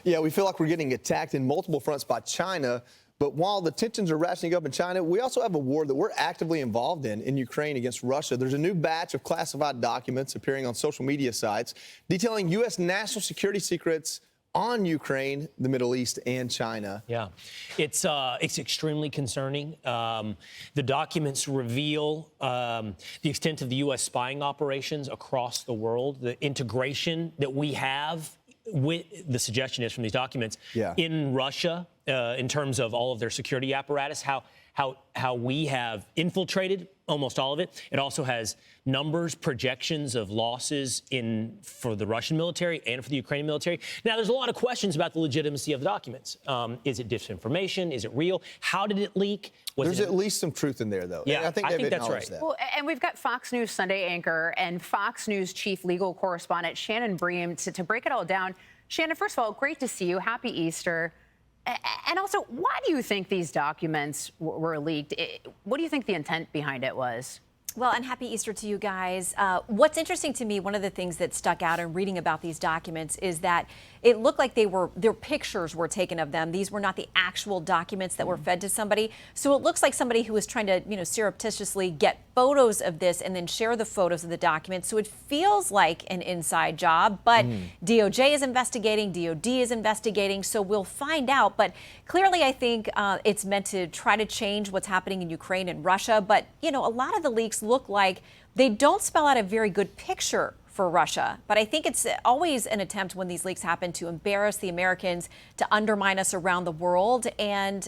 Yeah, we feel like we're getting attacked in multiple fronts by China. But while the tensions are ratcheting up in China, we also have a war that we're actively involved in Ukraine against Russia. There's a new batch of classified documents appearing on social media sites detailing U.S. national security secrets on Ukraine, the Middle East, and China. Yeah, it's extremely concerning. The documents reveal the extent of the U.S. spying operations across the world, the integration that we have with the suggestion is from these documents in Russia in terms of all of their security apparatus, how we have infiltrated almost all of it. It also has numbers, projections of losses for the Russian military and for the Ukrainian military. Now, there's a lot of questions about the legitimacy of the documents. Is it disinformation? Is it real? How did it leak? There's at least some truth in there, though. Yeah, I think that's right. That. Well, and we've got Fox News Sunday anchor and Fox News chief legal correspondent Shannon Bream to break it all down. Shannon, first of all, great to see you. Happy Easter. And also, why do you think these documents were leaked? What do you think the intent behind it was? Well, and happy Easter to you guys. What's interesting to me, one of the things that stuck out in reading about these documents is that it looked like their pictures were taken of them. These were not the actual documents that were fed to somebody. So it looks like somebody who was trying to, surreptitiously get photos of this and then share the photos of the documents. So it feels like an inside job, but DOJ is investigating, DOD is investigating, so we'll find out. But clearly, I think it's meant to try to change what's happening in Ukraine and Russia. But, a lot of the leaks look like they don't spell out a very good picture for Russia. But I think it's always an attempt when these leaks happen to embarrass the Americans, to undermine us around the world. And,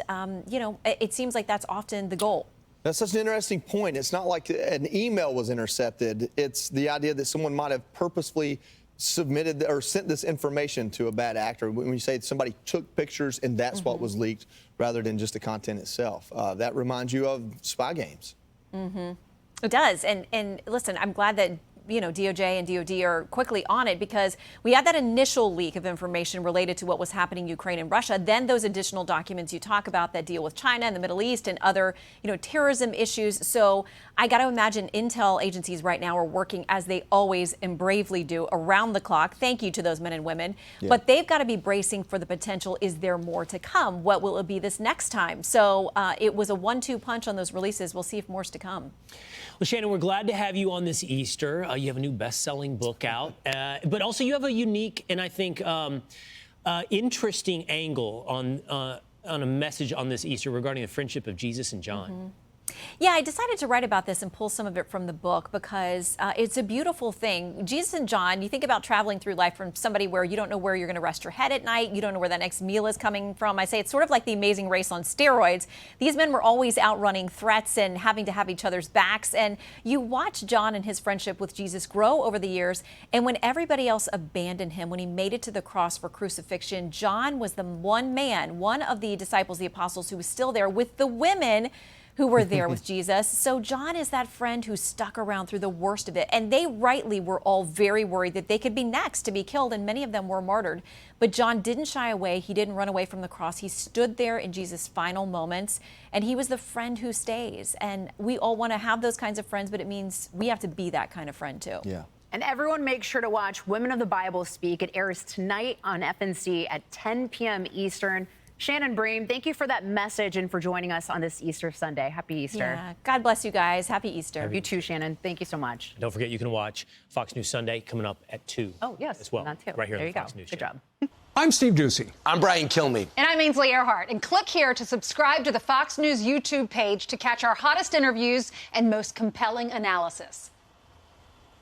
it seems like that's often the goal. That's such an interesting point. It's not like an email was intercepted. It's the idea that someone might have purposefully submitted or sent this information to a bad actor. When you say somebody took pictures and that's what was leaked rather than just the content itself, that reminds you of spy games. It does. And listen, I'm glad that DOJ and DOD are quickly on it, because we had that initial leak of information related to what was happening in Ukraine and Russia. Then those additional documents you talk about that deal with China and the Middle East and other, terrorism issues. So I got to imagine intel agencies right now are working, as they always and bravely do, around the clock. Thank you to those men and women. Yeah. But they've got to be bracing for the potential. Is there more to come? What will it be this next time? So it was a 1-2 punch on those releases. We'll see if more's to come. Well, Shannon, we're glad to have you on this Easter. You have a new best-selling book out, but also you have a unique and I think interesting angle on a message on this Easter regarding the friendship of Jesus and John. Yeah, I decided to write about this and pull some of it from the book because it's a beautiful thing. Jesus and John, you think about traveling through life from somebody where you don't know where you're going to rest your head at night. You don't know where that next meal is coming from. I say it's sort of like the Amazing Race on steroids. These men were always outrunning threats and having to have each other's backs. And you watch John and his friendship with Jesus grow over the years. And when everybody else abandoned him, when he made it to the cross for crucifixion, John was the one man, one of the disciples, the apostles, who was still there with the women who were there with Jesus. So John is that friend who stuck around through the worst of it. And they rightly were all very worried that they could be next to be killed, and many of them were martyred. But John didn't shy away. He didn't run away from the cross. He stood there in Jesus' final moments, and he was the friend who stays. And we all want to have those kinds of friends, but it means we have to be that kind of friend too. Yeah. And everyone make sure to watch Women of the Bible Speak. It airs tonight on FNC at 10 p.m. Eastern. Shannon Bream, thank you for that message and for joining us on this Easter Sunday. Happy Easter. Yeah. God bless you guys. Happy Easter. You too, Shannon. Thank you so much. Don't forget, you can watch Fox News Sunday coming up at 2. Oh, yes. As well. That too. Right here there on the you Fox go. News Good channel. job. I'm Steve Ducey. I'm Brian Kilmeade. And I'm Ainsley Earhart. And click here to subscribe to the Fox News YouTube page to catch our hottest interviews and most compelling analysis.